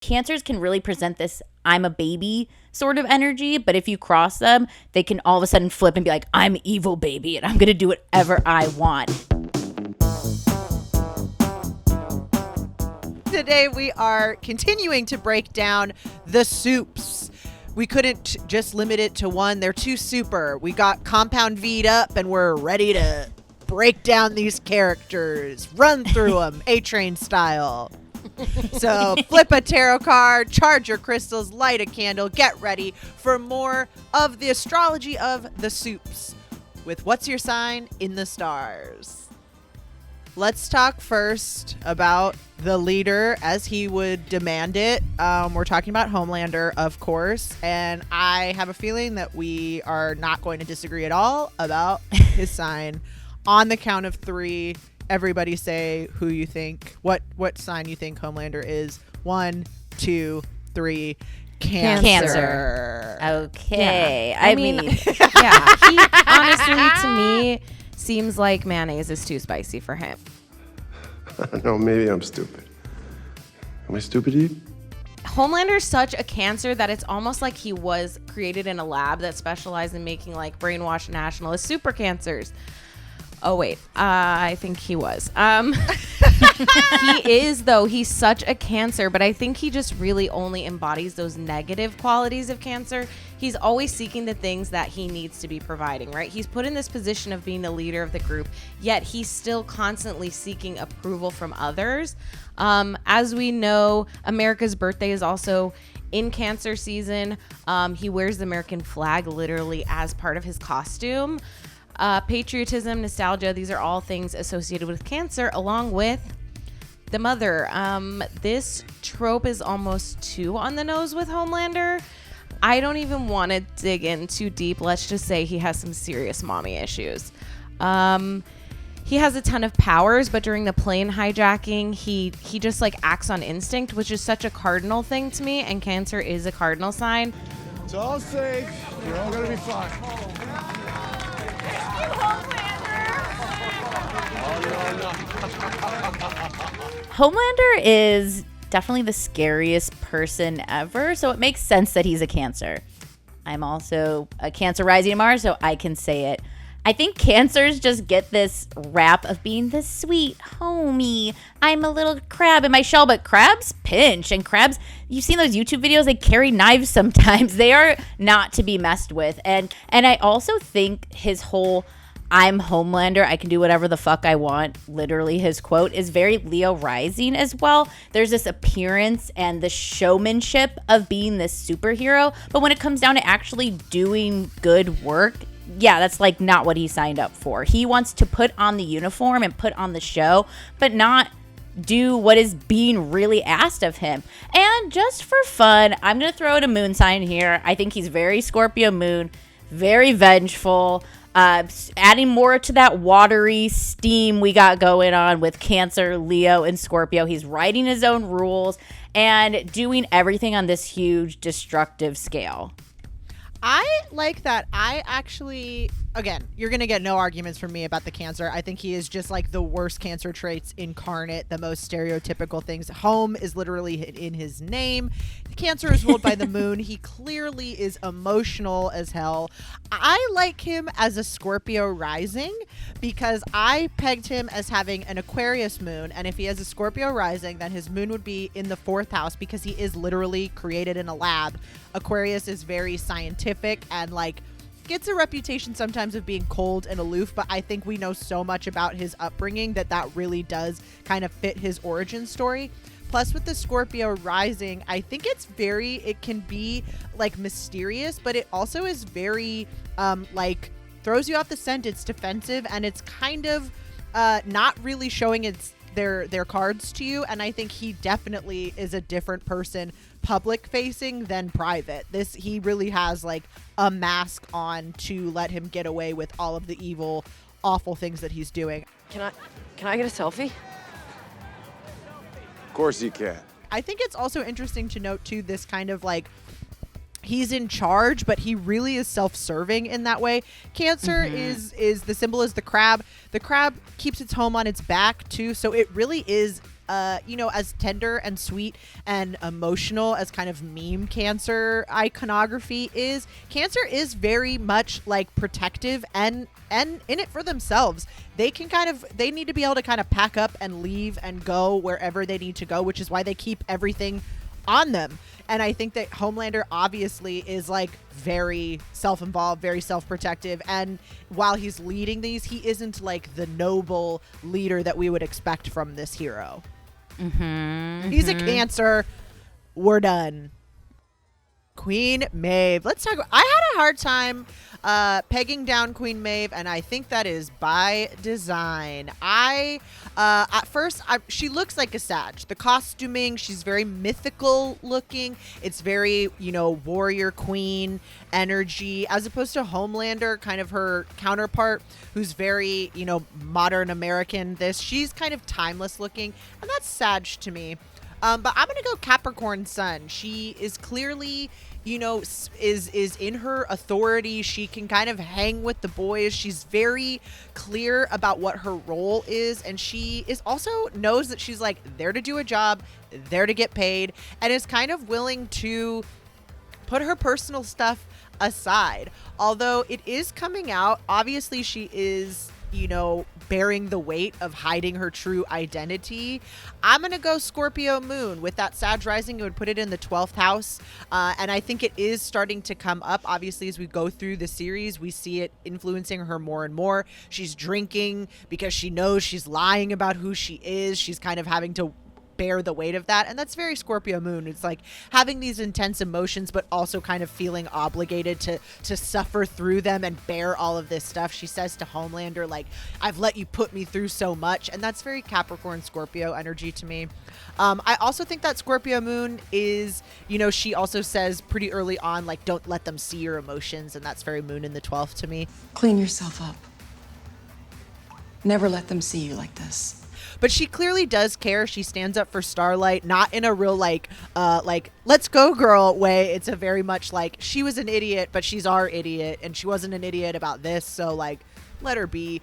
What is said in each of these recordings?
Cancers can really present this I'm a baby sort of energy, but if you cross them, they can all of a sudden flip and be like, I'm evil baby and I'm going to do whatever I want. Today we are continuing to break down the Supes. We couldn't just limit it to one. They're too super. We got Compound V'd up and we're ready to break down these characters, run through them, A-Train style. So flip a tarot card, charge your crystals, light a candle, get ready for more of the Astrology of the Supes with What's Your Sign in the Stars. Let's talk first about the leader as he would demand it. We're talking about Homelander, of course, and I have a feeling that we are not going to disagree at all about his sign. On the count of three, everybody say who you think, what sign you think Homelander is. 1, 2, 3. Cancer. Okay. Yeah. I mean, yeah. He honestly, to me, seems like mayonnaise is too spicy for him. I don't know. Maybe I'm stupid. Am I stupid, Eve? Homelander's such a Cancer that it's almost like he was created in a lab that specialized in making like brainwashed nationalist super cancers. Oh, wait. I think he was. He is, though. He's such a Cancer, but I think he just really only embodies those negative qualities of Cancer. He's always seeking the things that he needs to be providing, right? He's put in this position of being the leader of the group, yet he's still constantly seeking approval from others. As we know, America's birthday is also in Cancer season. He wears the American flag literally as part of his costume. Patriotism, nostalgia, these are all things associated with Cancer, along with the mother. This trope is almost too on the nose with Homelander. I don't even want to dig in too deep. Let's just say he has some serious mommy issues. He has a ton of powers, but during the plane hijacking, he just like acts on instinct, which is such a cardinal thing to me, and Cancer is a cardinal sign. It's all safe. You're all going to be fine. Homelander is definitely the scariest person ever, so it makes sense that he's a Cancer. I'm also a Cancer rising in Mars, so I can say it. I think Cancers just get this rap of being the sweet homie. I'm a little crab in my shell, but crabs pinch, and crabs, you've seen those YouTube videos, they carry knives sometimes. They are not to be messed with. And I also think his whole I'm Homelander, I can do whatever the fuck I want, literally his quote, is very Leo rising as well. There's this appearance and the showmanship of being this superhero, but when it comes down to actually doing good work, yeah, that's like not what he signed up for. He wants to put on the uniform and put on the show, but not do what is being really asked of him. And just for fun, I'm going to throw in a moon sign here. I think he's very Scorpio moon, very vengeful, adding more to that watery steam we got going on with Cancer, Leo, and Scorpio. He's writing his own rules and doing everything on this huge destructive scale. I like that. I actually, again, you're going to get no arguments from me about the Cancer. I think he is just like the worst Cancer traits incarnate, the most stereotypical things. Home is literally in his name. Cancer is ruled by the moon. He clearly is emotional as hell. I like him as a Scorpio rising because I pegged him as having an Aquarius moon. And if he has a Scorpio rising, then his moon would be in the 4th house because he is literally created in a lab. Aquarius is very scientific and like gets a reputation sometimes of being cold and aloof, but I think we know so much about his upbringing that really does kind of fit his origin story. Plus with the Scorpio rising, I think it can be like mysterious, but it also is very like throws you off the scent. It's defensive and it's kind of not really showing their cards to you. And I think he definitely is a different person public facing than private. He really has like a mask on to let him get away with all of the evil, awful things that he's doing. Can I get a selfie? Of course you can. I think it's also interesting to note too, this kind of like he's in charge, but he really is self-serving in that way. Cancer is the symbol is the crab. The crab keeps its home on its back too, so it really is as tender and sweet and emotional as kind of meme Cancer iconography is, Cancer is very much like protective and in it for themselves. They need to be able to kind of pack up and leave and go wherever they need to go, which is why they keep everything on them. And I think that Homelander obviously is like very self-involved, very self-protective. And while he's leading these, he isn't like the noble leader that we would expect from this hero. He's a Cancer. We're done. Queen Maeve. Let's talk. I had a hard time pegging down Queen Maeve, and I think that is by design. At first, she looks like a Sag. The costuming, she's very mythical looking. It's very, warrior queen energy, as opposed to Homelander, kind of her counterpart, who's very, modern American. She's kind of timeless looking, and that's Sag to me. But I'm going to go Capricorn Sun. She is clearly, is in her authority. She can kind of hang with the boys. She's very clear about what her role is. And she is also knows that she's like there to do a job, there to get paid, and is kind of willing to put her personal stuff aside. Although it is coming out, obviously she is, bearing the weight of hiding her true identity. I'm going to go Scorpio Moon. With that Sag rising, it would put it in the 12th house. And I think it is starting to come up. Obviously, as we go through the series, we see it influencing her more and more. She's drinking because she knows she's lying about who she is. She's kind of having to bear the weight of that, and that's very Scorpio Moon. It's like having these intense emotions but also kind of feeling obligated to suffer through them and bear all of this stuff. She says to Homelander, like, I've let you put me through so much, and that's very Capricorn Scorpio energy to me. I also think that Scorpio Moon is, she also says pretty early on, like, don't let them see your emotions, and that's very Moon in the 12th to me. Clean yourself up. Never let them see you like this. But she clearly does care. She stands up for Starlight, not in a real like let's go girl way. It's a very much like she was an idiot, but she's our idiot, and she wasn't an idiot about this, so like let her be.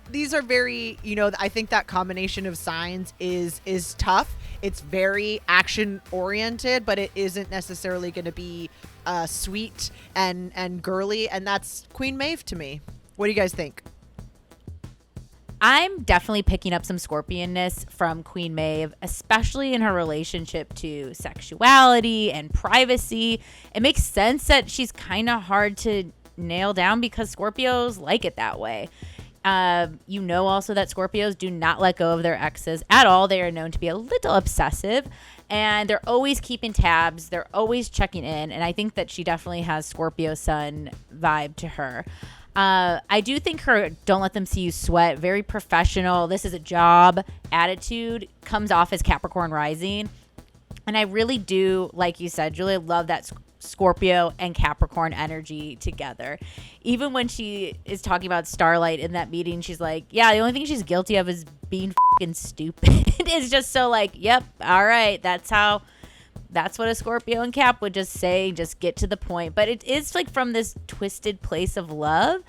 These are very, I think that combination of signs is tough. It's very action oriented, but it isn't necessarily going to be sweet and girly, and that's Queen Maeve to me. What do you guys think? I'm definitely picking up some Scorpionness from Queen Maeve, especially in her relationship to sexuality and privacy. It makes sense that she's kind of hard to nail down because Scorpios like it that way. Also that Scorpios do not let go of their exes at all. They are known to be a little obsessive, and they're always keeping tabs. They're always checking in, and I think that she definitely has Scorpio Sun vibe to her. I do think her don't let them see you sweat, very professional, this is a job attitude comes off as Capricorn rising. And I really do, like you said, Julia, love that Scorpio and Capricorn energy together. Even when she is talking about Starlight in that meeting, she's like, yeah, the only thing she's guilty of is being fucking stupid. It's just so like, yep, all right, that's what a Scorpio and Cap would just say, just get to the point. But it is like from this twisted place of love.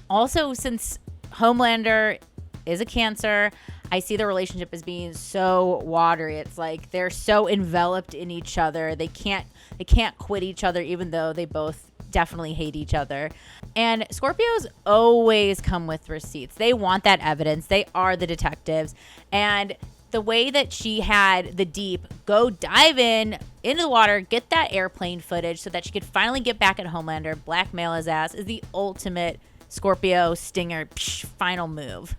Also, since Homelander is a Cancer, I see the relationship as being so watery. It's like they're so enveloped in each other. They can't quit each other, even though they both definitely hate each other. And Scorpios always come with receipts. They want that evidence. They are the detectives. And the way that she had the Deep go dive into the water, get that airplane footage so that she could finally get back at Homelander, blackmail his ass, is the ultimate Scorpio stinger final move.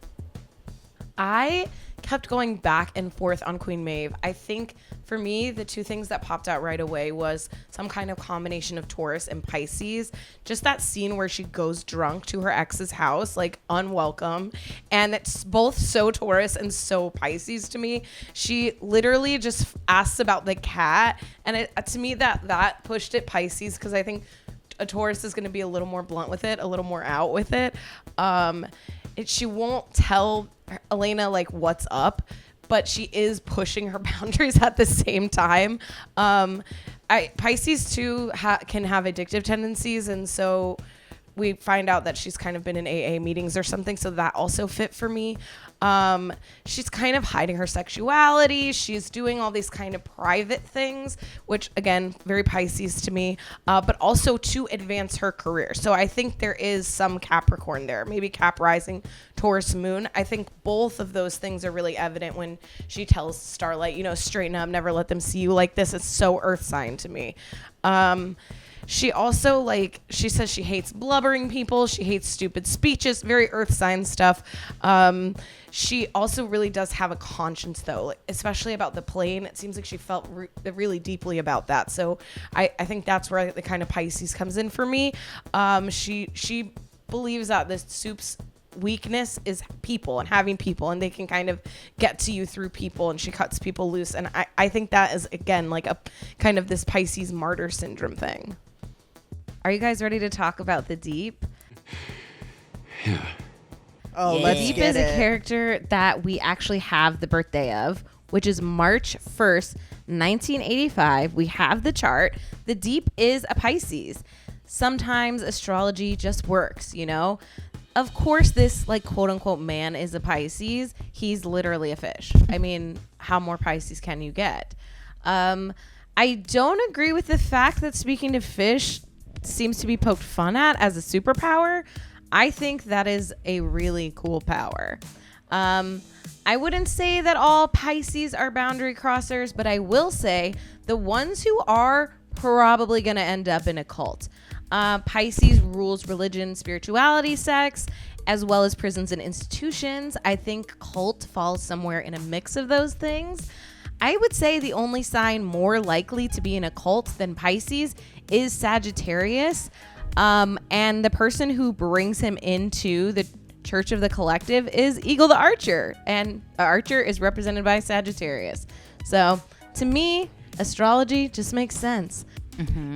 I kept going back and forth on Queen Maeve. I think for me, the two things that popped out right away was some kind of combination of Taurus and Pisces. Just that scene where she goes drunk to her ex's house, like unwelcome. And it's both so Taurus and so Pisces to me. She literally just asks about the cat. And to me, that pushed it Pisces, because I think a Taurus is going to be a little more blunt with it, a little more out with it. She won't tell Elena like what's up, but she is pushing her boundaries at the same time. Pisces too can have addictive tendencies, and so we find out that she's kind of been in AA meetings or something, so that also fit for me. She's kind of hiding her sexuality. She's doing all these kind of private things, which again, very Pisces to me, but also to advance her career. So I think there is some Capricorn there, maybe Cap rising, Taurus moon. I think both of those things are really evident when she tells Starlight, you know, straighten up, never let them see you like this. It's so earth sign to me. She also, like, she says she hates blubbering people. She hates stupid speeches, very earth sign stuff. She also really does have a conscience, though, like, especially about the plane. It seems like she felt really deeply about that. So I think that's where the kind of Pisces comes in for me. She believes that the Supes' weakness is people and having people, and they can kind of get to you through people, and she cuts people loose. And I think that is, again, like a kind of this Pisces martyr syndrome thing. Are you guys ready to talk about the Deep? Yeah. Oh, Yeah. let's Deep get Deep is it. a character that we actually have the birthday of, which is March 1st, 1985. We have the chart. The Deep is a Pisces. Sometimes astrology just works, you know? Of course, this, like, quote unquote man is a Pisces. He's literally a fish. I mean, how more Pisces can you get? I don't agree with the fact that speaking to fish seems to be poked fun at as a superpower. I think that is a really cool power. I wouldn't say that all Pisces are boundary crossers, but I will say the ones who are probably going to end up in a cult. Pisces rules religion, spirituality, sex, as well as prisons and institutions. I think cult falls somewhere in a mix of those things. I would say the only sign more likely to be in a cult than Pisces is Sagittarius. And the person who brings him into the Church of the Collective is Eagle the Archer. And Archer is represented by Sagittarius. So to me, astrology just makes sense.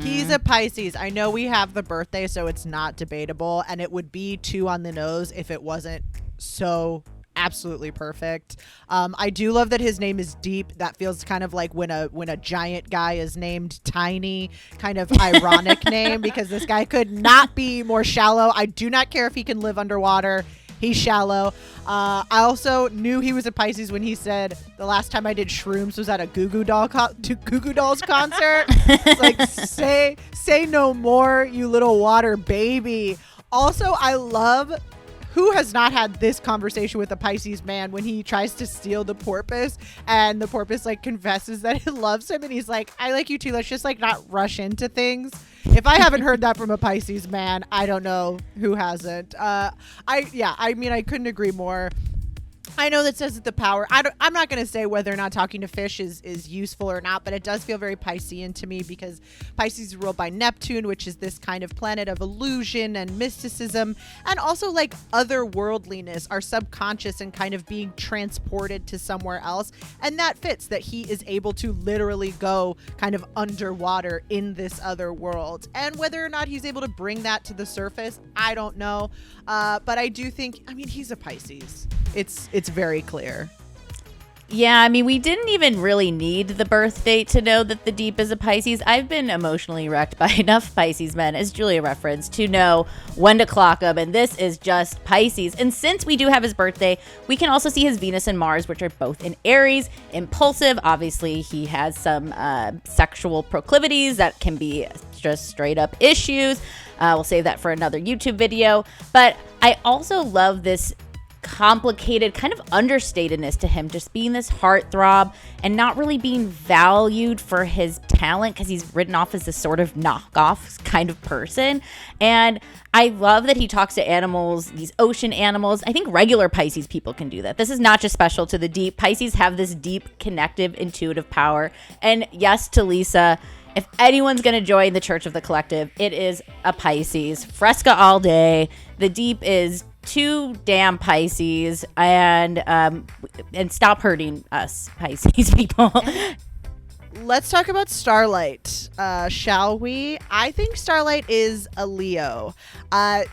He's a Pisces. I know we have the birthday, so it's not debatable, and it would be 2 on the nose if it wasn't so absolutely perfect. I do love that his name is Deep. That feels kind of like when a giant guy is named Tiny, kind of ironic name, because this guy could not be more shallow. I do not care if he can live underwater. He's shallow. I also knew he was a Pisces when he said the last time I did shrooms was at a Goo Goo Dolls concert. It's like, say no more, you little water baby. Also, I love, who has not had this conversation with a Pisces man when he tries to steal the porpoise and the porpoise like confesses that it loves him and he's like, I like you too. Let's just like not rush into things. If I haven't heard that from a Pisces man, I don't know who hasn't. I mean, I couldn't agree more. I know that says that the power, I'm not going to say whether or not talking to fish is useful or not, but it does feel very Piscean to me because Pisces is ruled by Neptune, which is this kind of planet of illusion and mysticism, and also like otherworldliness, our subconscious and kind of being transported to somewhere else. And that fits that he is able to literally go kind of underwater in this other world. And whether or not he's able to bring that to the surface, I don't know. But I do think, I mean, he's a Pisces. It's very clear. Yeah, I mean, we didn't even really need the birth date to know that the Deep is a Pisces. I've been emotionally wrecked by enough Pisces men, as Julia referenced, to know when to clock them, and this is just Pisces. And since we do have his birthday, we can also see his Venus and Mars, which are both in Aries, impulsive. Obviously, he has some sexual proclivities that can be just straight up issues. We'll save that for another YouTube video. But I also love this complicated kind of understatedness to him, just being this heartthrob and not really being valued for his talent because he's written off as this sort of knockoff kind of person. And I love that he talks to animals, these ocean animals. I think regular Pisces people can do that. This is not just special to the Deep. Pisces have this deep, connective, intuitive power. And yes, to Lisa, if anyone's going to join the Church of the Collective, it is a Pisces. Fresca all day. The Deep is too damn Pisces, and stop hurting us Pisces people. Let's talk about Starlight, shall we? I think Starlight is a Leo.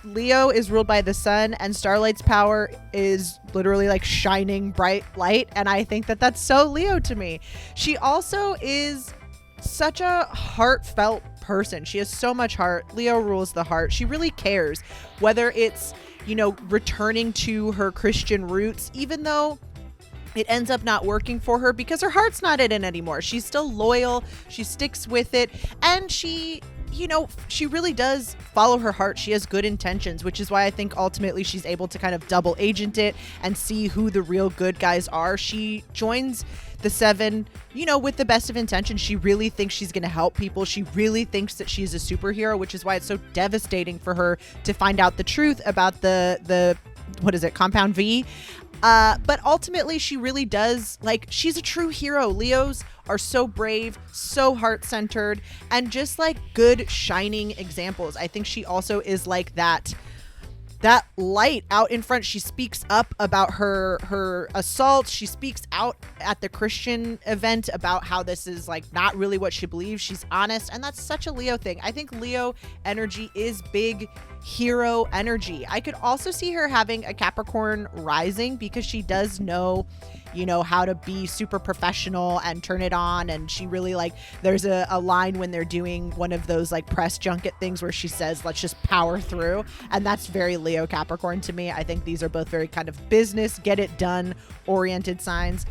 Leo is ruled by the sun, and Starlight's power is literally like shining bright light, and I think that that's so Leo to me. She also is such a heartfelt person. She has so much heart. Leo rules the heart. She really cares, whether it's, you know, returning to her Christian roots, even though it ends up not working for her because her heart's not in it anymore. She's still loyal. She sticks with it. And she, you know, she really does follow her heart. She has good intentions, which is why I think ultimately she's able to kind of double agent it and see who the real good guys are. She joins the Seven, you know, with the best of intentions. She really thinks she's going to help people. She really thinks that she's a superhero, which is why it's so devastating for her to find out the truth about the what is it, Compound V. But ultimately, she really does, like, she's a true hero. Leos are so brave, so heart-centered, and just, like, good, shining examples. I think she also is, like, that light out in front. She speaks up about her assault. She speaks out at the Christian event about how this is, like, not really what she believes. She's honest, and that's such a Leo thing. I think Leo energy is big hero energy. I could also see her having a Capricorn rising because she does know, you know, how to be super professional and turn it on. And she really, like, there's a line when they're doing one of those, like, press junket things where she says, let's just power through. And that's very Leo Capricorn to me. I think these are both very kind of business, get it done oriented signs.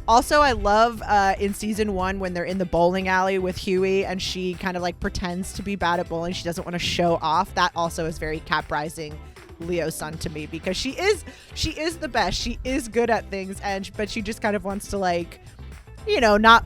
Also, I love in season 1 when they're in the bowling alley with Huey and she kind of like pretends to be bad at bowling. She doesn't want to show off. That also is very Cap rising Leo sun to me because she is the best. She is good at things, but she just kind of wants to, like, you know, not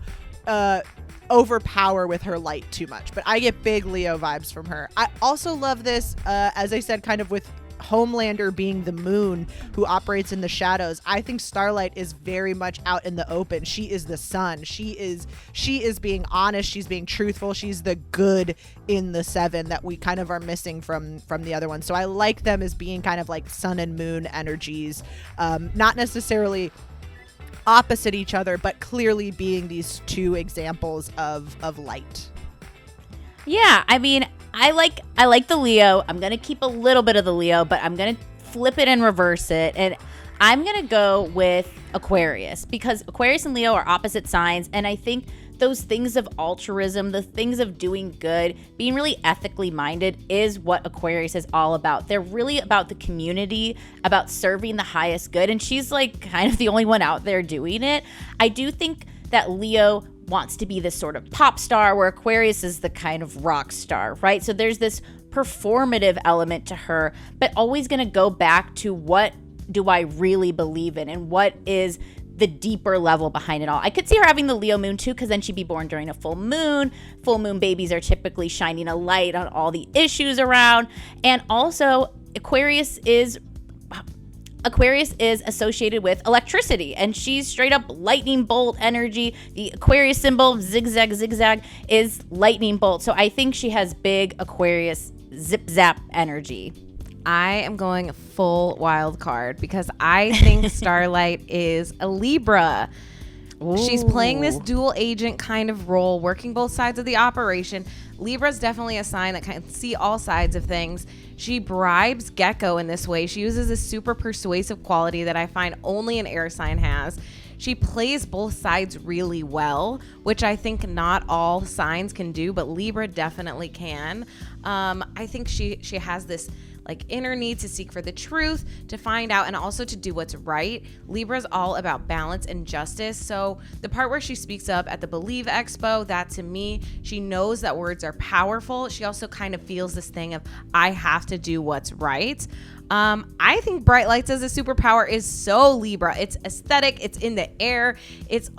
overpower with her light too much. But I get big Leo vibes from her. I also love this, as I said, kind of with Homelander being the moon who operates in the shadows. I think Starlight is very much out in the open. She is the sun. She is being honest. She's being truthful. She's the good in the Seven that we kind of are missing from the other one. So I like them as being kind of like sun and moon energies, not necessarily opposite each other, but clearly being these two examples of light. Yeah, I mean, I like the Leo. I'm going to keep a little bit of the Leo, but I'm going to flip it and reverse it. And I'm going to go with Aquarius because Aquarius and Leo are opposite signs. And I think those things of altruism, the things of doing good, being really ethically minded is what Aquarius is all about. They're really about the community, about serving the highest good. And she's, like, kind of the only one out there doing it. I do think that Leo wants to be this sort of pop star where Aquarius is the kind of rock star, right? So there's this performative element to her, but always going to go back to what do I really believe in and what is the deeper level behind it all. I could see her having the Leo moon too, because then she'd be born during a full moon. Full moon babies are typically shining a light on all the issues around. And also Aquarius is associated with electricity, and she's straight up lightning bolt energy. The Aquarius symbol, zigzag, is lightning bolt. So I think she has big Aquarius zip zap energy. I am going full wild card because I think Starlight is a Libra. Ooh. She's playing this dual agent kind of role, working both sides of the operation. Libra's definitely a sign that can see all sides of things. She bribes Gecko in this way. She uses a super persuasive quality that I find only an air sign has. She plays both sides really well, which I think not all signs can do, but Libra definitely can. I think she has this, like, inner need to seek for the truth, to find out, and also to do what's right. Libra's all about balance and justice. So the part where she speaks up at the Believe Expo, that to me, she knows that words are powerful. She also kind of feels this thing of, I have to do what's right. I think bright lights as a superpower is so Libra. It's aesthetic. It's in the air. It's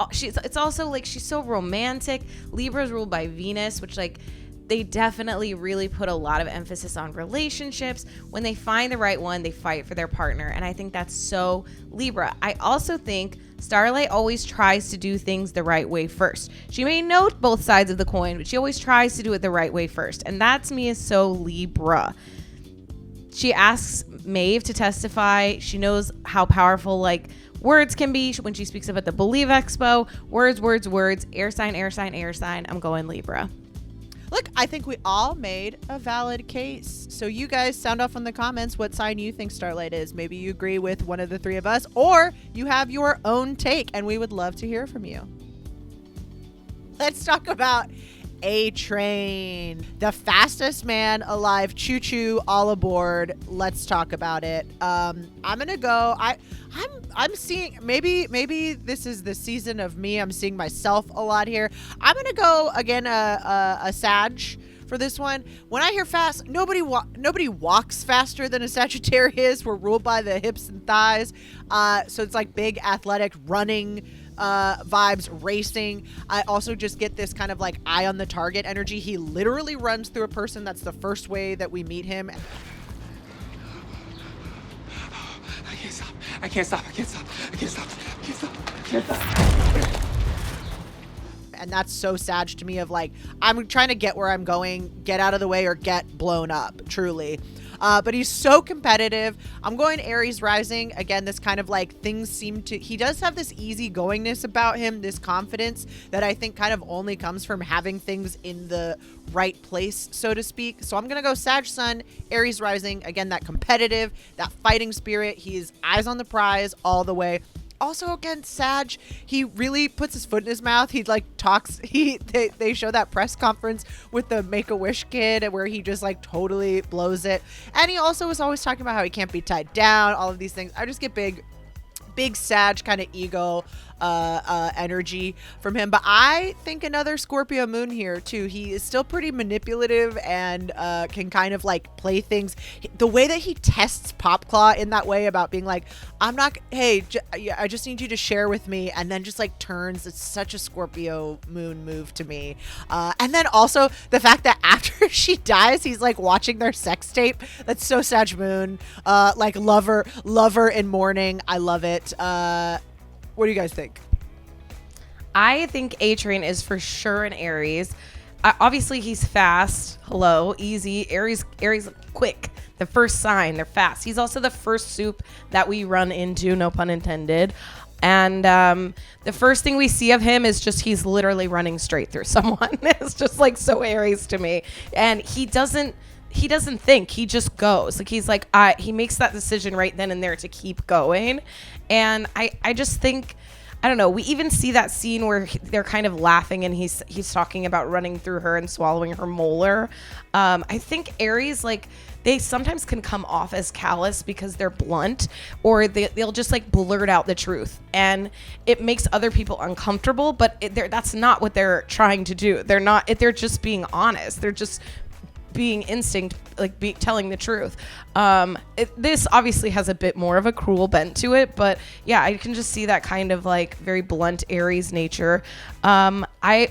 also, like, she's so romantic. Libra's ruled by Venus, which, like, they definitely really put a lot of emphasis on relationships. When they find the right one, they fight for their partner. And I think that's so Libra. I also think Starlight always tries to do things the right way first. She may know both sides of the coin, but she always tries to do it the right way first. And that to me is so Libra. She asks Maeve to testify. She knows how powerful, like, words can be when she speaks up at the Believe Expo. Words. Air sign. I'm going Libra. Look, I think we all made a valid case. So you guys sound off in the comments what sign you think Starlight is. Maybe you agree with one of the three of us, or you have your own take, and we would love to hear from you. Let's talk about A-Train, the fastest man alive. Choo choo, all aboard. Let's talk about it. I'm gonna go. I'm seeing, maybe this is the season of me. I'm seeing myself a lot here. I'm gonna go again a Sag for this one. When I hear fast, nobody walks faster than a Sagittarius. We're ruled by the hips and thighs. So it's like big athletic running vibes, racing. I also just get this kind of like eye on the target energy. He literally runs through a person. That's the first way that we meet him. I can't stop. And that's so Sag to me, of like, I'm trying to get where I'm going, get out of the way or get blown up, truly. But he's so competitive. I'm going Aries rising. Again, this kind of like things seem to, he does have this easygoingness about him, this confidence that I think kind of only comes from having things in the right place, so to speak. So I'm going to go Sag Sun, Aries rising. Again, that competitive, that fighting spirit. He's eyes on the prize all the way. Also, again, Sag, he really puts his foot in his mouth. He like talks. They show that press conference with the Make-A-Wish kid where he just like totally blows it. And he also is always talking about how he can't be tied down. All of these things. I just get big Sag kind of ego energy from him. But I think another Scorpio moon here too. He is still pretty manipulative and can kind of like play things. The way that he tests Popclaw in that way about being like, I'm not, hey, I just need you to share with me, and then just like turns. It's such a Scorpio moon move to me. And then also the fact that after she dies, he's like watching their sex tape. That's so Sag moon. Like lover in mourning. I love it. What do you guys think? I think A-Train is for sure an Aries. Obviously, he's fast. Hello, easy. Aries, quick. The first sign, they're fast. He's also the first Supe that we run into, no pun intended. And the first thing we see of him is just he's literally running straight through someone. It's just like so Aries to me. And he doesn't think, he just goes. Like he's like, he makes that decision right then and there to keep going. And I just think, I don't know, we even see that scene where they're kind of laughing and he's talking about running through her and swallowing her molar. I think Aries, like, they sometimes can come off as callous because they're blunt, or they'll just like blurt out the truth, and it makes other people uncomfortable, but that's not what they're trying to do. They're just being honest. They're just being instinct, like telling the truth. This obviously has a bit more of a cruel bent to it, but yeah, I can just see that kind of like very blunt Aries nature. I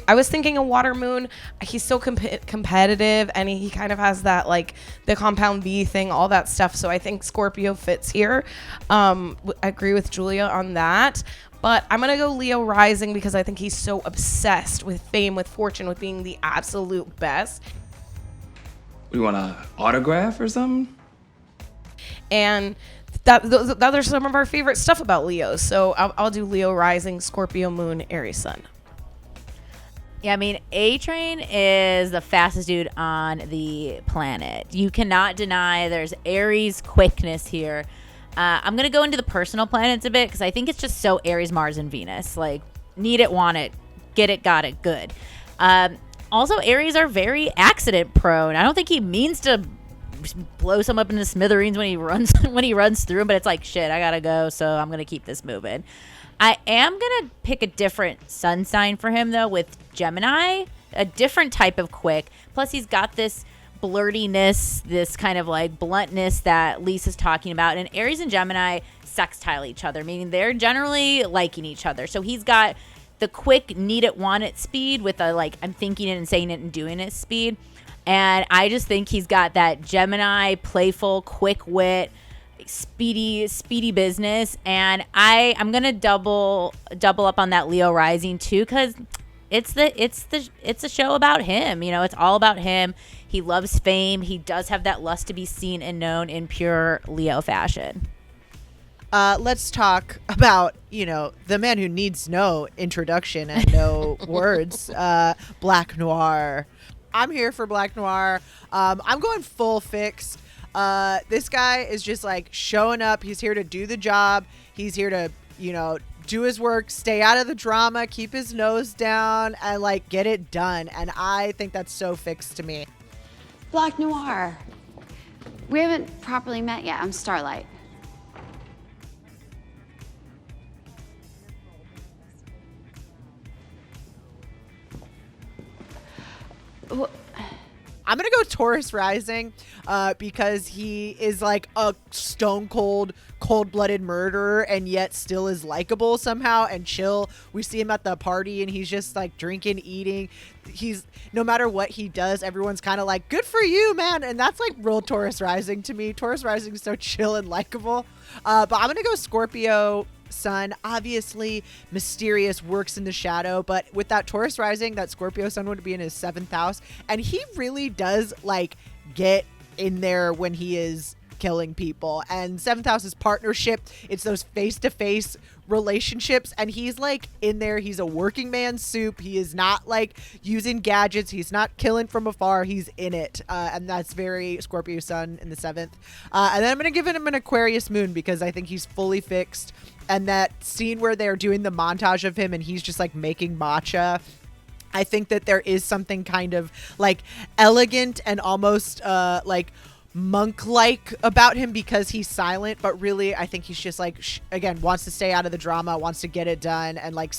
was thinking a water moon. He's so competitive, and he kind of has that like the compound V thing, all that stuff. So I think Scorpio fits here. I agree with Julia on that. But I'm going to go Leo rising because I think he's so obsessed with fame, with fortune, with being the absolute best. We want an autograph or something? And that are some of our favorite stuff about Leo. So I'll do Leo rising, Scorpio moon, Aries sun. Yeah, I mean, A-Train is the fastest dude on the planet. You cannot deny there's Aries quickness here. I'm going to go into the personal planets a bit because I think it's just so Aries, Mars, and Venus. Like, need it, want it, get it, got it, good. Also, Aries are very accident prone. I don't think he means to blow someone up into smithereens when he runs through, but it's like, shit, I gotta go, so I'm gonna keep this moving. I am gonna pick a different sun sign for him though, with Gemini, a different type of quick. Plus, he's got this blurtiness, this kind of like bluntness that Lisa's talking about. And Aries and Gemini sextile each other, meaning they're generally liking each other. So he's got the quick need it, want it speed with the like I'm thinking it and saying it and doing it speed. And I just think he's got that Gemini playful, quick wit, speedy business. And I'm gonna double up on that Leo rising too, because it's a show about him. You know, it's all about him. He loves fame. He does have that lust to be seen and known in pure Leo fashion. Let's talk about, the man who needs no introduction and no words, Black Noir. I'm here for Black Noir. I'm going full fixed. This guy is just like showing up. He's here to do the job. He's here to, do his work, stay out of the drama, keep his nose down, and like get it done. And I think that's so fixed to me. Black Noir. We haven't properly met yet. I'm Starlight. I'm gonna go Taurus rising because he is like a stone cold-blooded murderer and yet still is likable somehow and chill. We see him at the party and he's just like drinking, eating. He's no matter what he does, everyone's kind of like, good for you, man. And that's like real Taurus rising to me. Taurus rising is so chill and likable. But I'm gonna go Scorpio sun. Obviously mysterious, works in the shadow, but with that Taurus rising, that Scorpio sun would be in his 7th house, and he really does like get in there when he is killing people. And 7th house is partnership. It's those face-to-face relationships, and he's like in there. He's a working man soup. He is not like using gadgets. He's not killing from afar. He's in it, and that's very Scorpio sun in the 7th. And then I'm gonna give him an Aquarius moon because I think he's fully fixed. And that scene where they're doing the montage of him and he's just like making matcha, I think that there is something kind of like elegant and almost like monk-like about him because he's silent, but really I think he's just like again wants to stay out of the drama, wants to get it done and like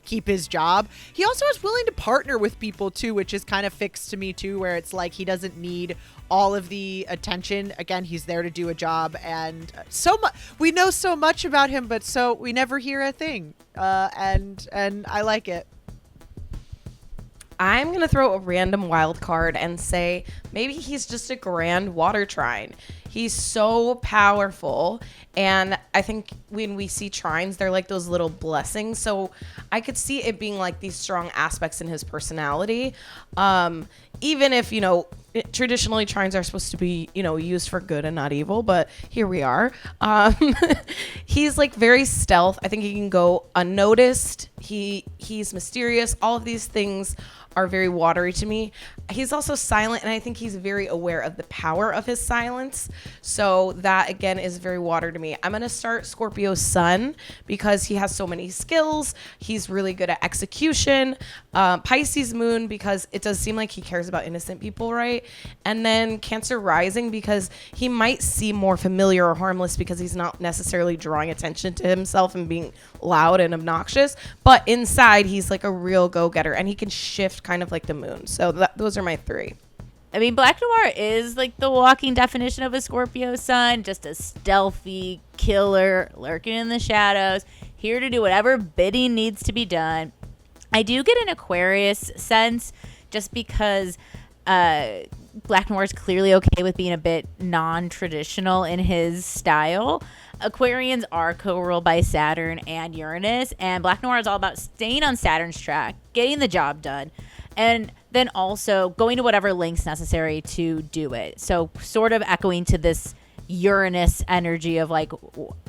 keep his job. He also is willing to partner with people too, which is kind of fixed to me too, where it's like he doesn't need all of the attention. Again, he's there to do a job, and so much we know so much about him, but so we never hear a thing, and I like it. I'm going to throw a random wild card and say maybe he's just a grand water trine. He's so powerful. And I think when we see trines, they're like those little blessings. So I could see it being like these strong aspects in his personality. Even if, traditionally trines are supposed to be, used for good and not evil, but here we are. He's like very stealth. I think he can go unnoticed. He's mysterious. All of these things are very watery to me. He's also silent, and I think he's very aware of the power of his silence. So that, again, is very water to me. I'm going to start Scorpio sun because he has so many skills. He's really good at execution. Pisces moon because it does seem like he cares about innocent people, right? And then Cancer rising because he might seem more familiar or harmless because he's not necessarily drawing attention to himself and being loud and obnoxious. But inside, he's like a real go-getter, and he can shift kind of like the moon. So those are my 3. I mean, Black Noir is like the walking definition of a Scorpio sun, just a stealthy killer lurking in the shadows, here to do whatever bidding needs to be done. I do get an Aquarius sense just because Black Noir is clearly okay with being a bit non-traditional in his style. Aquarians are co-ruled by Saturn and Uranus, and Black Noir is all about staying on Saturn's track, getting the job done, and then also going to whatever lengths necessary to do it. So sort of echoing to this Uranus energy of like,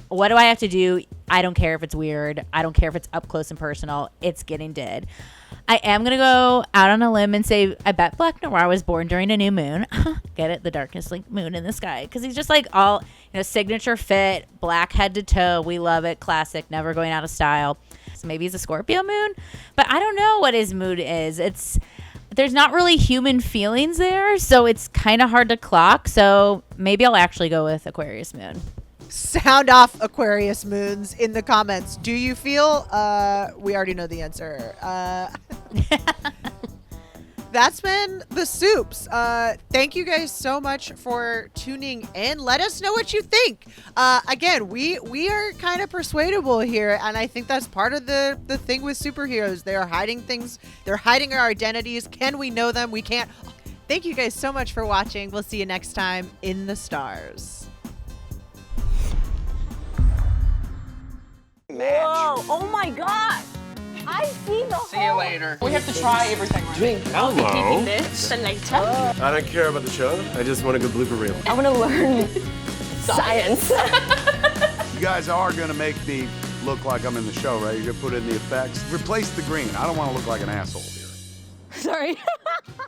what do I have to do? I don't care if it's weird. I don't care if it's up close and personal. It's getting did. I am going to go out on a limb and say I bet Black Noir was born during a new moon. Get it? The darkness like moon in the sky. Because he's just like all, signature fit, black head to toe. We love it. Classic. Never going out of style. So maybe he's a Scorpio moon. But I don't know what his mood is. There's not really human feelings there. So it's kind of hard to clock. So maybe I'll actually go with Aquarius moon. Sound off Aquarius moons in the comments. Do you feel we already know the answer. That's been the Supes. Thank you guys so much for tuning in. Let us know what you think. Again, we are kind of persuadable here, and I think that's part of the thing with superheroes. They are hiding things. They're hiding our identities. Can we know them? We can't. Thank you guys so much for watching. We'll see you next time in the stars. Whoa, oh my god! I see the See you later. We have to try everything right. Drink. Hello. This and like tell you. I don't care about the show. I just want a good blooper reel. I want to learn science. You guys are gonna make me look like I'm in the show, right? You're gonna put in the effects. Replace the green. I don't want to look like an asshole here. Sorry.